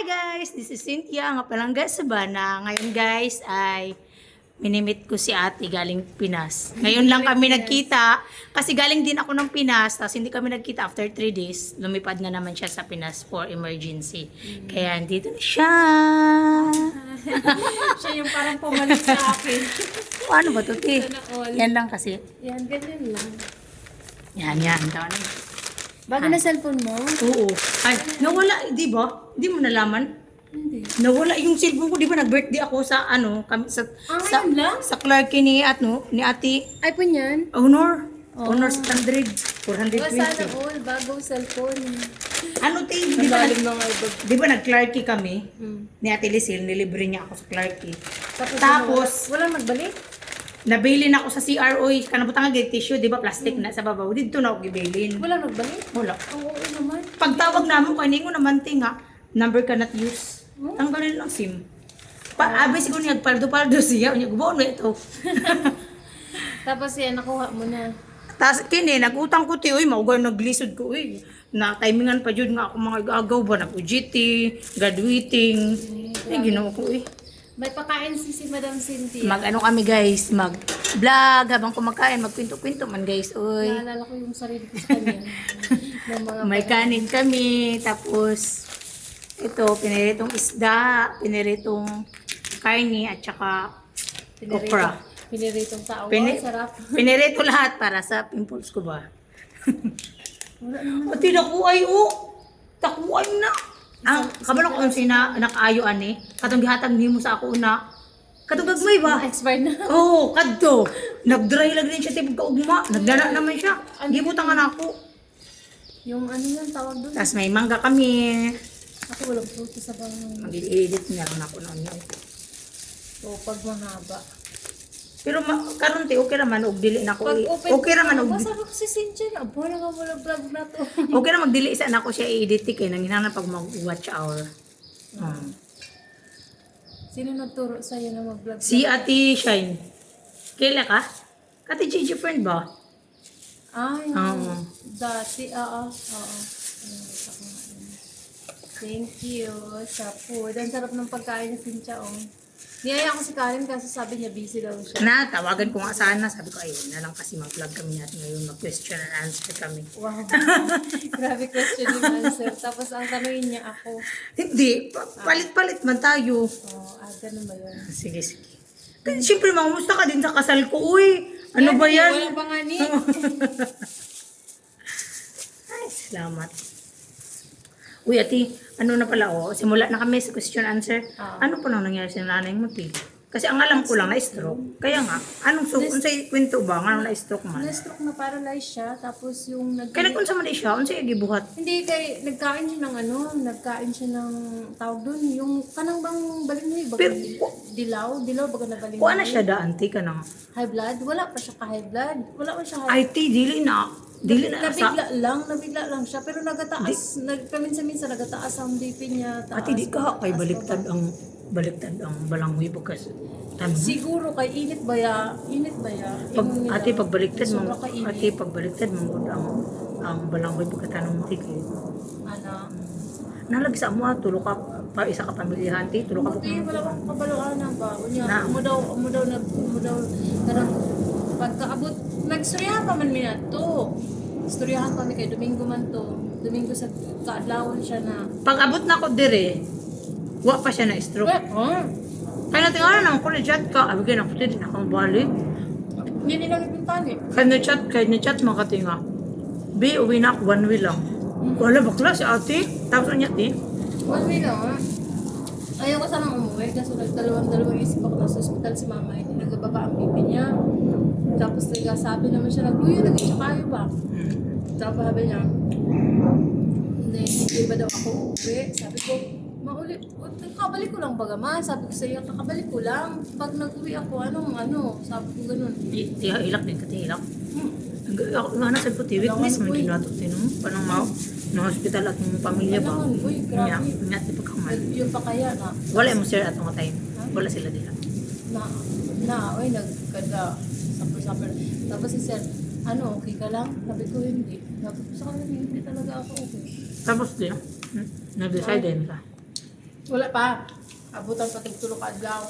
Guys, this is Cynthia, nga palangga sa Bana. Ngayon guys ay minimit ko si ate galing Pinas. Ngayon lang kami nagkita kasi galing din ako ng Pinas, tapos hindi kami nagkita after 3 days. Lumipad na naman siya sa Pinas for emergency. Kaya andito na siya. Siya yung parang pumalit sa akin. Ano ba ito, te? Yan lang kasi. Yan, ganyan lang. Yan. Tawag na. Bago na cellphone mo? Oo. Ay, nawala, di ba? Di mo nalaman? Hindi. Nawala yung cellphone ko, di ba? Nag-birthday ako sa kami sa Ngayon lang? sa Clarky ni ni Ate iPhone yan? Honor. Honor 600, 420. Sana all, bagong cellphone. Ano te, di ba? Malalim na nga iba. Di ba nag-Clarky kami? Hmm. Ni Ate Lisil, nilibre niya ako sa Clarky. Tapos walang magbalik? Nabilin ako sa CRO, kanabutang nga tissue, di ba plastic na sa babaw. Dito na ako gibilin. Walang nagbalik? Wala. Oo naman. Pagtawag namin kaningo naman tinga, number cannot use. Tanggalin lang SIM. Abay siguro niya paldo-paldo siya, unya gubuon mo ito. Tapos yan, nakuha mo na. Tas kini nagutang ko ti oy maugaw naglisod ko oy. Na timingan pa jud nga ako mga agaw ba na UGT, graduating. Ay ginoo ko oy. May pakain si Madam Cynthia. Mag-ano kami guys, mag-vlog habang kumakain, magkwento-kwento man guys, oy. Naalala ko yung sarili ko sa kanya. Ng mga May kanin kami, tapos ito, piniritong isda, piniritong karni, at saka okra. Piniritong tao. Pini- Sarap. Pinirito lahat para sa pimples ko ba? Wala naman. Pati nakuay o, takuay na. Ang kabalo ko sina nakaayo ani, katong gihatag nimo sa ako una. Katong gagmay ba? Expired na. Oo, kadto. Nag-dry lang din siya tibog kaugma. Nagdana naman siya. Gibutangan ako. Yung ano yan, tawag doon. Tapos may mangga kami. Ako walang fruity sa bahay. Mag-edit niya lang ako noon yun. So, pag mahaba. Pero karon ti okay naman og dili na ko. Pag open Okay naman og Basta ko si Cynthia na. Bola nga mo vlog na to. okay naman magdili isa na ko siya i-edit kay nang hinana pag mag-watch hour. Sino nagturo sa'yo na mag-vlog? Si Ate Shine. Kailan ka? Ate Gigi friend ba? Ah, yung Oo. dati. Oo. Thank you sa food. Ang sarap ng pagkain ni Cynthia, oh. Niyaya ko si Karen kasi sabi niya busy daw siya. Na, tawagan ko nga sana. Sabi ko, ayun na lang kasi mag-vlog kami natin ngayon. Mag-question and answer kami. Wow. Grabe question yung answer. Tapos ang tanongin niya ako. Hindi, palit-palit man tayo. Ganun ba yun? Sige. Kasi siyempre, mamusta ka din sa kasal ko. Uy, ano ba yan? Walang pangani. Ay, salamat. Uy, ate, ano na pala, simula na kami sa question answer. Ano pa nang nangyari sa nanay mo, ti? Kasi ang alam ko lang, na-stroke. Kaya nga, anong unsay kwento ba? Nga na-stroke man? Na-stroke na paralyze siya. Tapos yung Kaya unsa man siya? Unsay gibuhat? Hindi, nagkain siya ng nagkain siya ng tawag doon, yung kanang bang baling baga Pero, dilaw baga na baling kuha na siya daan, ti ka nang. high blood, wala pa siya ka high blood, wala pa siya Ay, ti, dili na sa... nabigla lang siya, pero nagataas, paminsan-minsan nagataas ang BP niya, taas. Ate, di ka kay baliktad ang balanghoy bukas. Tanong. Siguro kay init ba ya? Ate, pagbaliktad mo, Sobra kainit. ate, pagbaliktad mo, ang balanghoy pagkatanong mo, ti, kay Ano? nalagsa mo tulo ka pa isa ka pamilyahan ti tulo ka Hindi, wala akong kabaluan na ba? Unya, Na. mo daw, kanang pagkaabot, nagstoryahan pa man mina to. Istoryahan kami kay Domingo man to. Domingo sa kaadlawon siya na. pag abot na ko dire wa pa siya na stroke kaya natin naman ko na chat ka abi kaya nakuti din akong balik Hindi nilang ipintani. kaya na chat mga katinga be uwi na ako 1 way lang wala bakla si ate tapos niya ti One way lang ah. Ayaw ko sanang umuwi kasi nagdalawang isip ako na sa ospital si mama. Hindi nagbaba ang pipi niya. Tapos sabi naman siya, nagbuyo, nag-itsa kayo ba? Tapos sabi niya, hindi ba daw ako uuwi? Sabi ko, kakabalik ko lang baga ma. Sabi ko sa iyo, kakabalik ko lang. Pag nag-uwi ako, sabi ko ganun. ti hilak din ka ti hilak ako nga na sa puti witness man ginato tinong panang mau na hospital at mong pamilya ba Alangan, uy, grabe. nga ti pagkaman Yun pa kaya na, wala mo sir at mga time wala sila dila nagkada, sapper. Tapos si sir, okay ka lang? Sabi ko, hindi. Sabi ko sa kanya, hindi talaga ako okay. tapos di nag-decide din ka Wala pa. Abutan pa tigtulog ka adlaw.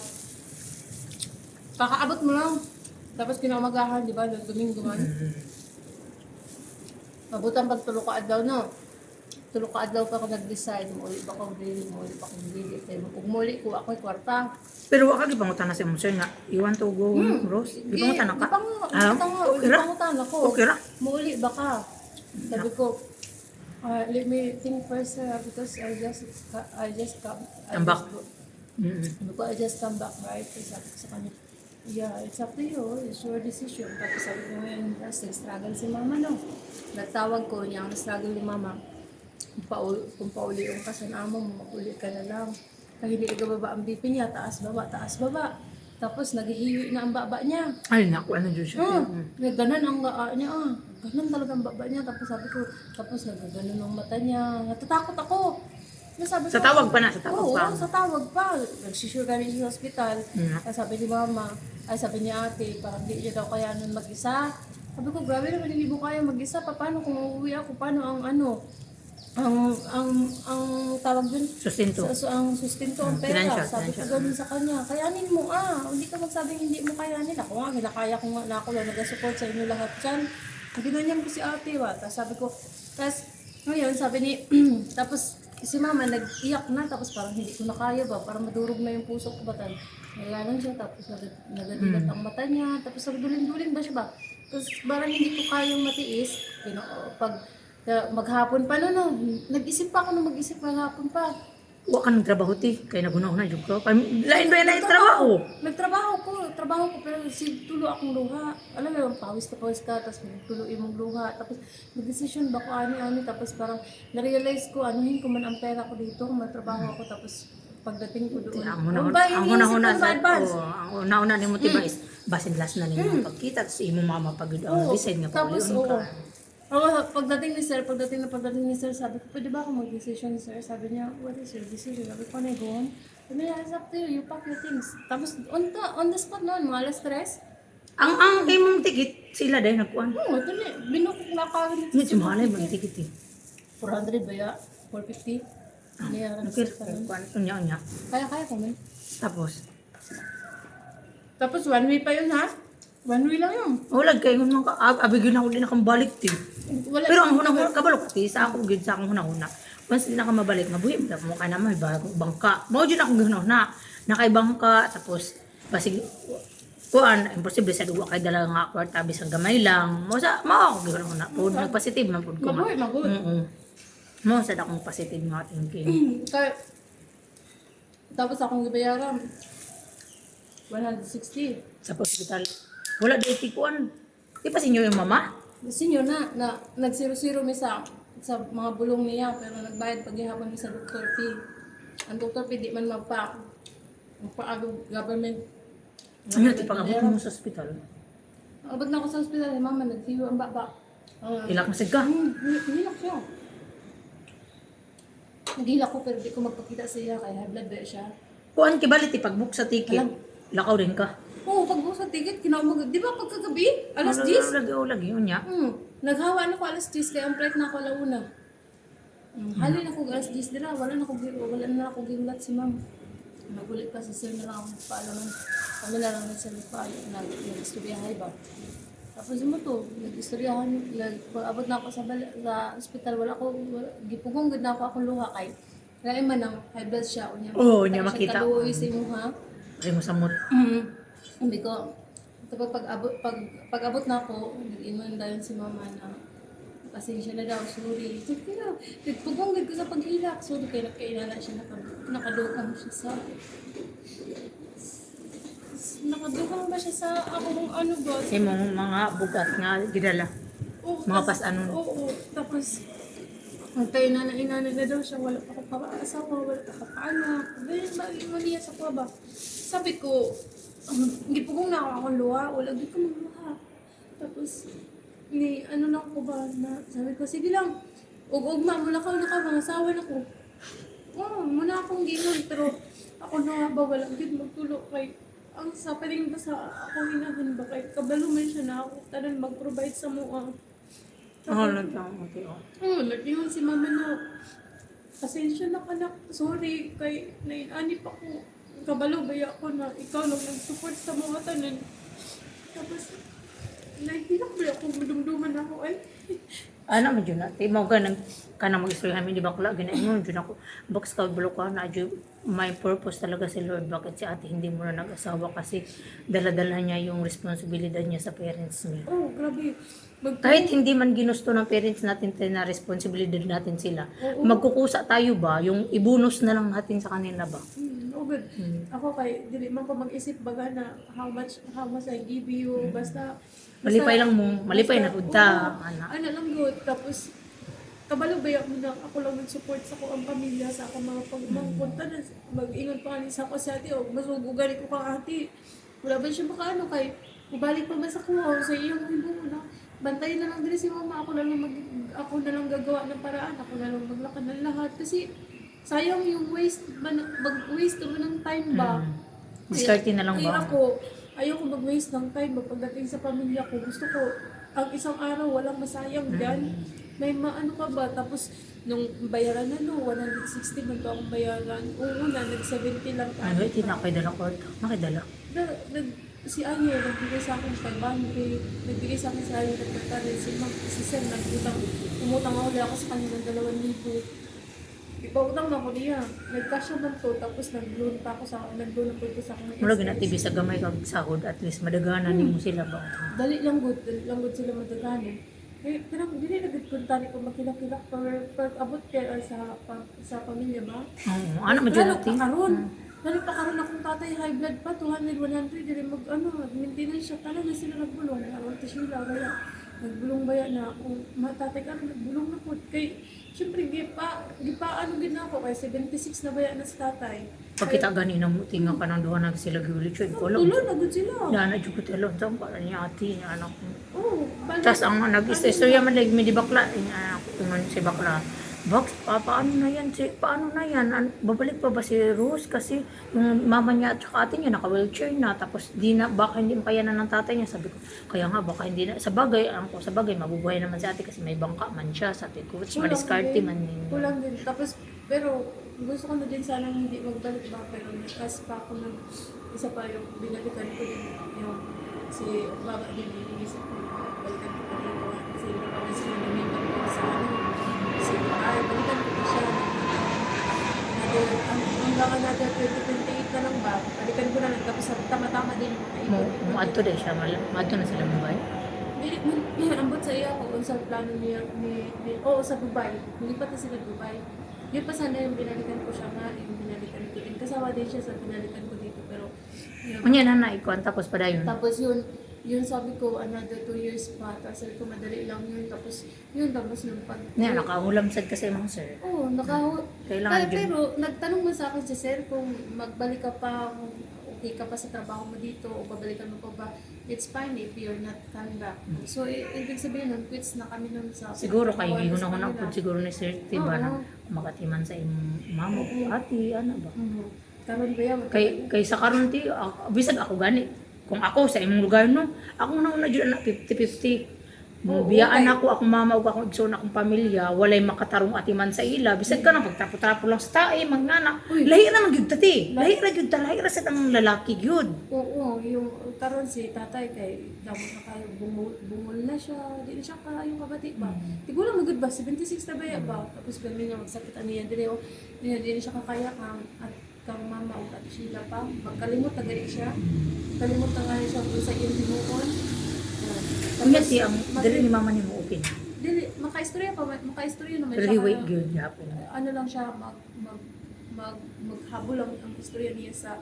Kakaabot mo lang. Tapos kinamagahan, di ba? Domingo man. Abutan pa tulog ka adlaw, no? Tulog ka adlaw ka kung nag-decide. Muli ba kong dili, muli ba kong dili. Kung muli ko, ako'y kwarta. Pero waka di pangutan na si Monsieur nga. You want to go, Rose? Di pangutan na ka? Okay ra? Pangutan ako. Okay ra? Muli ba ka? Sabi ko, let me think first, because I just Come back. Sabi ko, I just come back, right? Sabi ko sa kanya, yeah, it's up to you. It's your decision. Tapos sabi ko ngayon, struggle si mama, no? Natawag ko niya, ang struggle ni mama. Kung pauli yung kasanamo mo, maguli ka na lang. Kaya hindi baba ang BP niya, taas, baba, taas, baba. Tapos naghihiwi na ang baba niya. Ay, naku, ano dyan siya? Ganon ang niya, ganon talaga ang baba niya. Tapos sabi ko, tapos nagaganon ang mata niya. Natatakot ako. Sabi Sa tawag pa na, sa tawag oo, pa. sa tawag pa. Nagsisure kami sa hospital. Sabi ni mama, sabi ni ate, parang di niya daw kaya nun mag-isa. Sabi ko, grabe naman, hindi mo kaya mag-isa. Paano kung uuwi ako? Paano ang ang tawag dun? Sustento. Ang sustento, ang pera. Financial, Sabi ko ganun sa kanya, kayanin mo Hindi ka magsabing hindi mo kayanin. Ako nga, kinakaya ko nga na ako lang nag-support sa inyo lahat dyan. Ginanyan ko si ate, Tapos sabi ko, ngayon, sabi ni, tapos si mama nag-iyak na, tapos parang hindi ko na kaya ba, parang madurog na yung puso ko ba tayo. Kaya lang siya, tapos nagadilat ang mata niya, tapos nagduling-duling ba siya ba? Tapos parang hindi ko kayang matiis, pag maghapon pa no, nag-isip pa ako maghapon pa. Wa ka ng trabaho ti, kaya nagunaw na yung ko. Lain ba yung trabaho? Trabaho ko, pero tulo akong luha. Alam mo, pawis ka, tapos tulo imong luha. Tapos nag-decision ba ko ani, tapos parang na-realize ko, anuhin ko man ang pera ko dito, kung matrabaho ako, tapos pagdating ko doon. Ang una-una ni mo tiba is basin last na ninyo pagkita, tapos imo mama pag-decide nga Tapos, paulion ka. pagdating ni sir, sabi ko, pwede ba ako mag-decision, sir? Sabi niya, what is your decision? Sabi ko, Negon, sabi niya, it's up to you, you pack your things. Tapos, on the spot noon, mga alas 3. Ang imong tikit, sila dahil nagkuhan. Oo, ito na, binukok na kagad nito. Hindi, sumalay mo yung tikit eh. 400 ba ya? 450? Niyaran Okay, sa kanon. unya. Kaya ko man. Tapos, 1 way pa yun, ha? 1 way lang yun. wala kayo mga abigin ako din akong balik ti. Wala. Pero ang hunang kabalo ko ti, sa ako gid sa akong hunang-huna. Once din ako mabalik, mabuhi mo ka na may bagong bangka. Mao jud akong gihuna na kay bangka, tapos basig kuan imposible sa duwa kay dala nga kwarta bisang gamay lang. Mo ako gihuna pud nagpositive man pud ko. Mabuhi. Mo sa akong positive nga thinking. Kaya, tapos akong gibayaran. 160. Sa hospital. Wala di tikuan. Di pa sinyo yung mama? Senior na nagsiro-siro mi sa mga bulong niya, pero nagbayad paghihapon mi sa Dr. P. Ang Dr. P di man magpaagog government. Ano ti pangabot mo sa hospital? Abot na ako sa ospital, mama naghiwa ang baba. Ilak na ka. Nagilak siya. Nagilak ko pero di ko magpakita sa iya kaya high blood ba siya. Kuan kibali ti pagbook sa ticket. Lakaw din ka. Oo, pag sa ticket, kinamag. Di ba pagkagabi? Alas 10? Lagi yun niya. Naghawa na ko alas 10 kaya ang flight na ako alauna. Halin ako alas 10 dira, wala na ako giulat si ma'am. Nagulit pa si sir na lang ako paalaman. Kami na lang sa lupa, nag-istoryahay ba? Tapos mo to, nag-istoryahan, abot na ako sa ospital, gipugong gud na ako akong luha kay. Kaya man ang high blood siya, Oo, niya makita. Kaluoy sa imo ha. Ay mo samot. Sabi ko, pag-abot na ako, nag-inuan dayon si mama na pasensya na daw, sorry. Sabi ko, nagpugong ko sa paghilak. Sorry kayo, nagkainala siya, nakadukang siya sa... Nakadukang ba siya sa akong ano ba? Kasi mong mga bugat nga gidala. Mga pas-ano. Oo, tapos nagkainala na daw siya, wala pa ako pa-asawa, wala pa ako pa-anak. Ganyan ba, maliya sa kwa ba? Sabi ko, hindi po kung akong luha, wala di ko magluha. Tapos, ano lang ko ba, sabi ko, sige lang, ugma, mula ka, mga asawa na ko. Oo, muna akong gingon, pero ako na ba, walang din magtulog kay, ang sapaling ba sa ako hinahan ba kay, kabalo man siya na ako, tanan mag-provide sa mga. Oo, nagtawag mo. Oo, nag-iwan si mama na, Pasensya na anak, sorry, kay naianip ako. Kabalo baya ako na ikaw lang nag-support sa mga tanan. Tapos, nahihirap ba ako, madumduman ako ay. Ano mo dyan natin, mo ka nang mag-istorya kami, di ba kula, ginain mo dyan ako, box ka, bulok ka, na dyan, may purpose talaga si Lord, bakit si ate hindi mo na nag-asawa kasi dala-dala niya yung responsibilidad niya sa parents niya. Oh, grabe. Kahit hindi man ginusto ng parents natin na responsibilidad natin sila, Oo. magkukusa tayo ba, yung ibunus na lang natin sa kanila ba? Oh good. Ako kay dili man ko mag-isip baga na how much I give you basta Malipay lang mo, malipay na gud ta, oo, anak. ano lang good tapos kabalo baya mo na ako lang nag-support sa ko ang pamilya sa akong mga pagmangpunta na mag-ingon pa kanin sa ko sa ate o masugugan ko kang ate. Wala ba siya makaano kay mubalik pa man sa kuha sa iyong hibo na bantayin na lang dili si mama ako na lang ako na lang gagawa ng paraan ako na lang maglakad ng lahat kasi sayang yung mag-waste mo ng time ba? Diskarte na lang Kaya ba? ako, ayoko mag-waste ng time ba pagdating sa pamilya ko. Gusto ko, ang isang araw walang masayang dyan. May maano ka ba? Tapos, nung bayaran na no, 160 man to akong bayaran. Oo na, nag-70 lang Ano, iti na kayo dala ko. Nakidala. Si Ayo, nagbigay sa akin 500. Nagbigay sa akin si Ayo, nagpagkarin. Si Sam, umutang ako ako sa kanya ng 2,000. Ipautang na ko niya. Nagkasya man to, tapos nag-loan pa ako nag-loan na po ito sa akin. Mula ginatibi sa gamay kag sahod, at least madaganan nimo sila ba? Dali lang good sila madaganan. Pero dili na good kung tani ko makilak-kilak per abot kaya sa pamilya ba? Oo, ano mo dyan natin? Lalo pa karon akong tatay high blood pa 200 100 dili maintenance siya kana na sila nagbulong aron to sila kaya nagbulong baya na kung matatay ka nagbulong na po kay syempre ano gid na ako kay 76 na baya na sa tatay. Pagkita gani na mo, tinga ka ng duha na sila giulit siya. Ikaw lang. Tulo na gud sila. Yan na jud ko telon sa para niya ati niya anak ko. Oh, Tas ang nag-istorya man like mi di bakla, niya anak ko tungon si bakla. Box, paano na yan? Paano na yan? Babalik pa ba si Rose? Kasi yung mama niya at saka ate niya naka-wheelchair na. Tapos baka hindi makayanan ng tatay niya. Sabi ko, kaya nga baka hindi na. Sa bagay, mabubuhay naman si ate kasi may bangka man siya. Sabi ko, madiskarte man ninyo. Kulang din. Tapos, pero gusto ko na din sana hindi magbalik ba. Pero nagkas pa ako ng isa pa yung binalikan ko din yung si baba din yung isip ko. Balikan ko pa dito. Kasi hindi pa kasi namipan ko sa ay, balikan ko pa siya. Hanggang another 2028 na lang ba? Balikan ko na lang. Tapos tama-tama din. Muadto din siya. Muadto na sila Mumbai. Ambot sa iya ko sa plano niya sa Dubai. Hindi pa sila Dubai. Yun pa sana yung binalikan ko siya nga, yung binalikan ko din. Kasama din siya sa binalikan ko dito. Pero, Unya na ikuan tapos pa dayon. tapos yun sabi ko, another 2 years pa. Tapos sabi ko, madali lang yun. Tapos nung pag... Niya, nakahulam sad kasi mga sir. Oo, Kailangan yun. pero nagtanong man sa akin si sir kung magbalik ka pa, kung okay ka pa sa trabaho mo dito, o babalikan mo pa ba, it's fine if you're not coming back. So, ibig sabihin nun, quits na kami nun sa... Siguro kayo Sa gihunahon kanila. po siguro ni Sir Tiba na Oo. makatiman sa imong mamo. Ati, ano ba? Karon ba yan? Kay sa karon ti, bisag ako gani. Kung ako sa imong lugar no, ako na una jud na 50-50. Biyaan ako, akong mama ug akong igsoon akong pamilya, walay makatarong atiman sa ila. Bisag ka na pagtrapo-trapo lang sa tae, magnana. Lahi ra man gyud tati. Lahi ra sa tang lalaki gyud. Oo, yung karon si tatay kay damo na kayo bungol na siya, di na siya kayong kabati ba. Tigulo magud ba 76 na ba ba? Tapos pag niya magsakit ano yan di na siya kakaya at kang mama o at sila pa. Magkalimot na gani siya. Kalimot na nga siya kung sa iyong tinuon. Kunya ti ang dali ni mama nimo okay. Dili, makaistorya naman Pero siya. hiway gyud yapon. Ano lang siya, maghabol lang ang istorya niya sa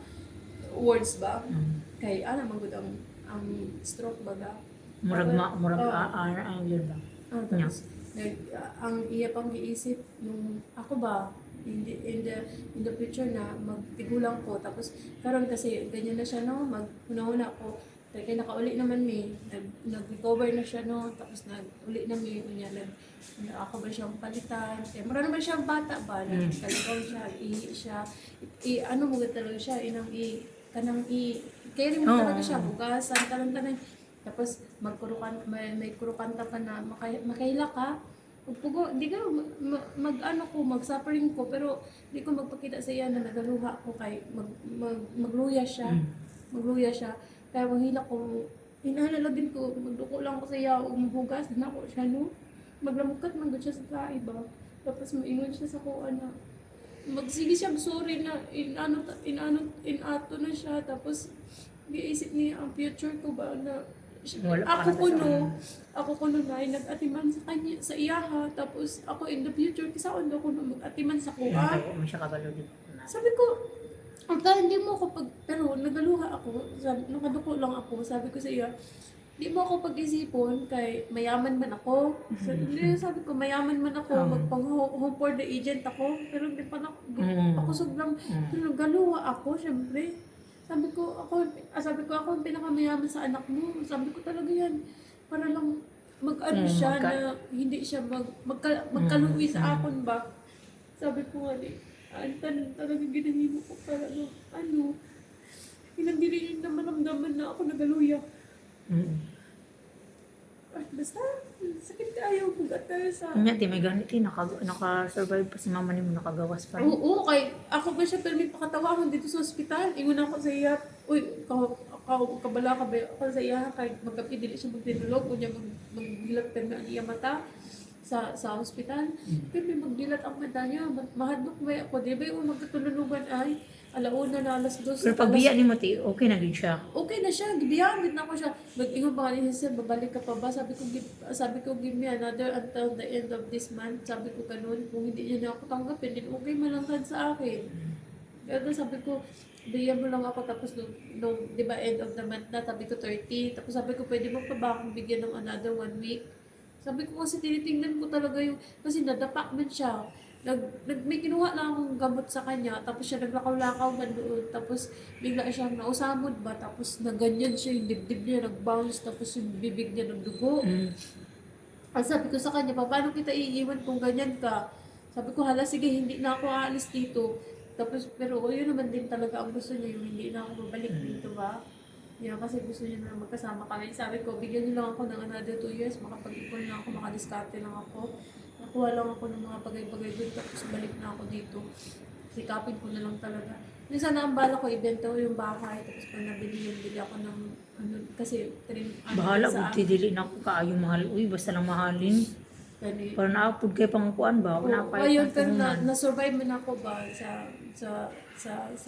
words ba? Kay ano magud ang stroke baga. Murag Oo. ang yun ba. Tapos, ang iya pang giisip nung ako ba in the future na magtigulang ko tapos karon kasi ganyan na siya no maghuna-huna ko kaya nakauli naman nag-recover na siya no tapos nag-uli na niya ako ba siyang palitan kaya mara naman siyang bata ba nagkaligaw siya siya ano mo talaga siya kaya rin mo talaga siya bugasan tanan tapos may kurukanta pa na makaila ka Pugo, di ka mag-ano ko, mag-suffering ko, pero di ko magpakita sa iya na nagaluha ko kay magluya siya. Magluya siya. Kaya manghila ko, hinahalala din ko, magduko lang ko sa iya o maghugas na ko siya, no? Maglamukat, manggod siya sa kaiba. Tapos maingon siya sa kuha na, magsige siya, sorry na, inato na siya. Tapos, giisip niya ang future ko ba na, Wala pa ako ka kuno, sa- ako kuno na nag-atiman sa kanya, sa iyaha, tapos ako in the future, kisa on ko na mag-atiman sa kuha. Kaya mo siya kabalo dito na. Sabi ko, hindi mo ako pero nagaluha ako, nakaduko lang ako, sabi ko sa iya, di mo ako pag-isipon kay mayaman man ako. Sabi ko, mayaman man ako, magpang-home for the agent ako, pero hindi pa na, ako sobrang, pero nagaluha ako, syempre. Sabi ko, ako ang pinakamayaman sa anak mo. Sabi ko talaga yan, para lang mag-ano siya na hindi siya magkaluwi sa akon ba. Sabi ko nga, talaga ginahimo ko para hindi rin naman namdaman na ako nagaluya. Basta, sakit kayo, bugat tayo sa... Nga, di may ganit eh. Naka-survive pa si mama ni mo, nakagawas pa rin. Oo, kay ako ba siya pero may pakatawa ako dito sa ospital. Ingon ako sa iya, uy, kabala ka ba ako sa iya kay magkapidili siya magtinulog kunya magdilat pero ang iya mata sa ospital. Pero may magdilat ang mata niya, mahadlok ba ako, di ba yung magkatulunugan ay alauna na alas 2. Pero pag biya ni mo, ti, okay na din siya. Okay na siya, gibiyamin na ako siya. Mag-ingon pa kanina siya, babalik ka pa ba? Sabi ko, give me another until the end of this month. Sabi ko ganun, kung hindi niya na ako tanggapin, then okay malangkad sa akin. Kaya sabi ko, bigyan mo lang ako tapos nung di ba, end of the month na, sabi ko 30. Tapos sabi ko, pwede mo pa ba akong bigyan ng another 1 week? Sabi ko kasi tinitingnan ko talaga yung, kasi nadapak man siya. May kinuha na akong gamot sa kanya, tapos siya naglakaw-lakaw man doon, tapos bigla siyang nausamod ba, tapos naganyan siya, yung dibdib niya nag-bounce, tapos yung bibig niya nagdugo. Ang sabi ko sa kanya, paano kita iiwan kung ganyan ka? Sabi ko, hala, sige, hindi na ako aalis dito. Tapos, pero yun naman din talaga ang gusto niya, yung hindi na ako babalik dito ba? Yeah, kasi gusto niya na magkasama kami. Sabi ko, bigyan niyo lang ako ng another 2 years, makapag-ipon lang ako, makadiskarte lang ako. Nakuha lang ako ng mga bagay-bagay doon, tapos balik na ako dito. Sikapin ko na lang talaga. Minsan na ang bala ko, ibenta ko yung bahay, tapos pag nabili yun, bili ako ng, kasi, Bahala, kung tidili na ako kaayong mahal. Uy, basta lang mahalin. Para naapod kayo pangkuan ba? Wala pa Ayun, pero na-survive mo na ako ba sa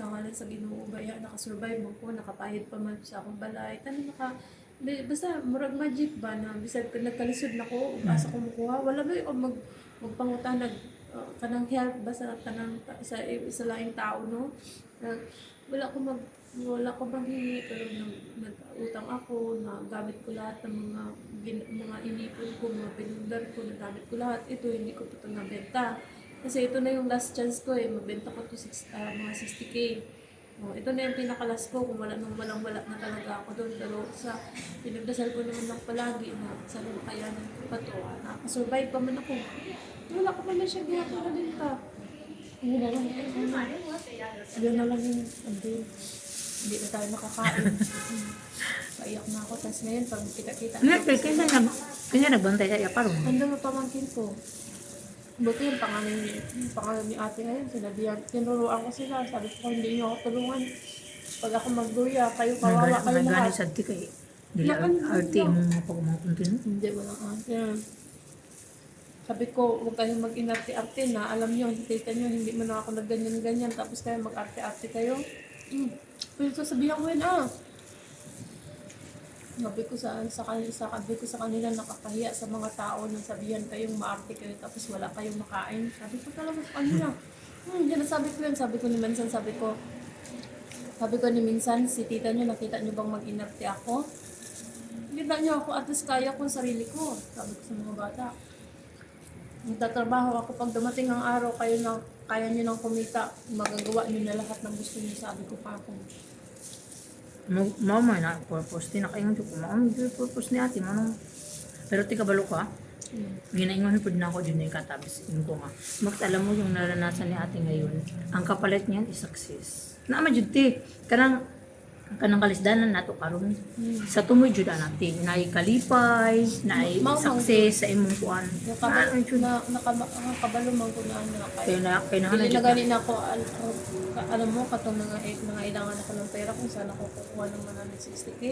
ngalan sa Ginoo ba? Nakasurvive mo ko, nakapahid pa man sa akong balay. Basta, murag magic ba na bisan ko nagkalisod na ko, asa ko mukuha, wala ba yung magpangutan kanang help ba sa kanang sa laing tao, no? Wala ko manghingi, pero nag-utang ako, nagamit ko lahat ng mga inipon ko, mga pinundar ko, nagamit ko lahat. Ito, hindi ko ito nabenta. Kasi ito na yung last chance ko mabenta ko to mga 60K. Ito na yung pinakalas ko kung wala na talaga ako doon. Pero pinagdasal ko naman lang palagi na sana makayanan ko pa to. Nakasurvive pa man ako. Wala ko man na siya ginagawa din ka. Yun na lang yung hindi na tayo makakain. Paiyak na ako. Tapos ngayon, pag kita-kita. Kanya nagbantay sa iya pa rin. Handa mo pamangkin ko. Buti yung pangalan ni ate ngayon, sinabihan, tinuruan ko sila, sabi ko hindi niyo ako tulungan. Pag ako magduya, kayo kawawa, kayo Nagani lahat. sa di kay dili arte mo mga kontinu. Hindi, walang ate. Sabi ko, huwag kayong mag-inarte-arte na, alam niyo, kita niyo, hindi mo na ako nagganyan-ganyan, tapos kayo mag-arte-arte kayo. Pero sasabihan ko yun, sabi ko sa kanila nakapahiya sa mga tao nang sabihan kayong maarte kayo tapos wala kayong makain. Sabi ko talaga sa kanila. Sabi ko yun. Sabi ko ni Minsan, si tita niyo, nakita niyo bang mag-inarte ako? Kita niyo ako, at least kaya ko sarili ko. Sabi ko sa mga bata. Nagtatrabaho ako pag dumating ang araw, kaya niyo nang kumita, magagawa niyo na lahat ng gusto niyo. Sabi ko pa ako. Mama na purpose din nakaingon ko mama purpose ni ate manong pero ti kabalo ka ginaingon pud na ako din katabis ko nga alam mo yung naranasan ni ate ngayon ang kapalit niyan is success na ma jud ti kanang kanang kalisdanan nato karon sa tumoy jud natin naay kalipay naay success sa imong kuan Nakabalo man ko na kay na Dili na gani na ako, alam mo, katong nangailangan ako ng pera kung saan ako kukuha ng 160k.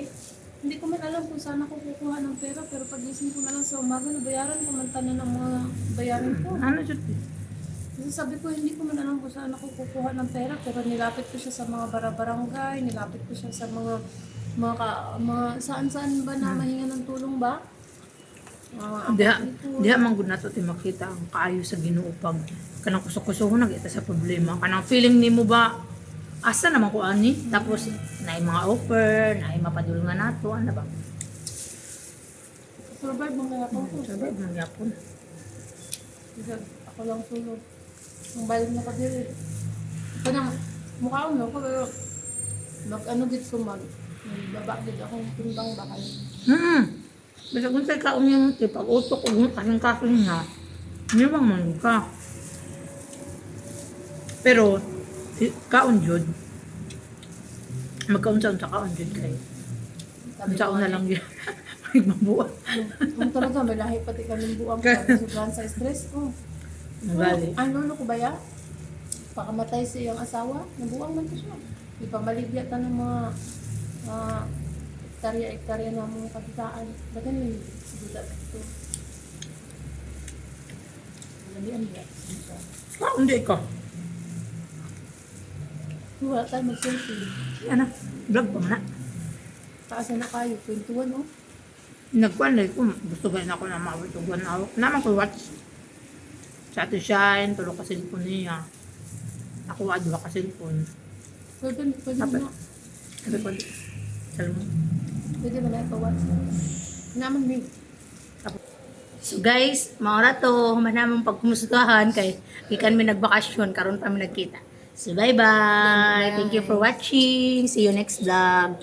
Hindi ko man alam kung saan ako kukuha ng pera, pero pagising ko na lang sa umaga, nabayaran ko man tanan ng mga bayarin ko. ano jud Kasi sabi ko, hindi ko man alam kung saan ako kukuha ng pera, pero nilapit ko siya sa mga barangay, nilapit ko siya sa mga saan-saan ba na mahinga ng tulong ba? diha man gud nato ti makita ang kaayo sa Ginoo pag kanang kusog-kusog na kita sa problema kanang feeling nimo ba asa naman ko ani tapos naay mga offer naay mapadulungan nato ano ba Survive mo kaya ako. survive man gyapon Kasi ako lang sulod. Ang bayan na ka dili. Kanang mukha ko no, pero mag-ano git ko magbaba gid akong timbang bakal. Basta kung sa'y kaon yung pag utok o kasing-kasing na, hindi bang manod ka. Pero, kaon jud. Magkaunsa-unsa kaon jud kay. Unsa na lang yun. Magmabuan. Kung talaga may lahi pati kaming buwang para sobrang sa stress. Nagali. Ang lolo ko ba ya? Pakamatay sa iyang asawa, nabuwang man ko siya. Ipamaligya ta ng mga hektarya na mga kabitaan. Bagan yun, budak ito. Lalian ba? Kaon di ka. Wala tayo mag-selfie. Ano? Vlog pa man na. Kaasa na kayo, 21 oh. Nagkuhan na ko. Gusto ba na ako na mawitugan na ako. Naman ko watch. Sa atin shine, tulog ka cellphone niya. Ako adwa ka cellphone. Pwede Dapat. mo na. Sabi ko, salmo. Pwede mo na ipawatch. Naman din. So guys, mga rato, manamang pagkumustahan kay ikan mi nagbakasyon, karon pa mi nagkita. So bye-bye. Thank you for watching. See you next vlog.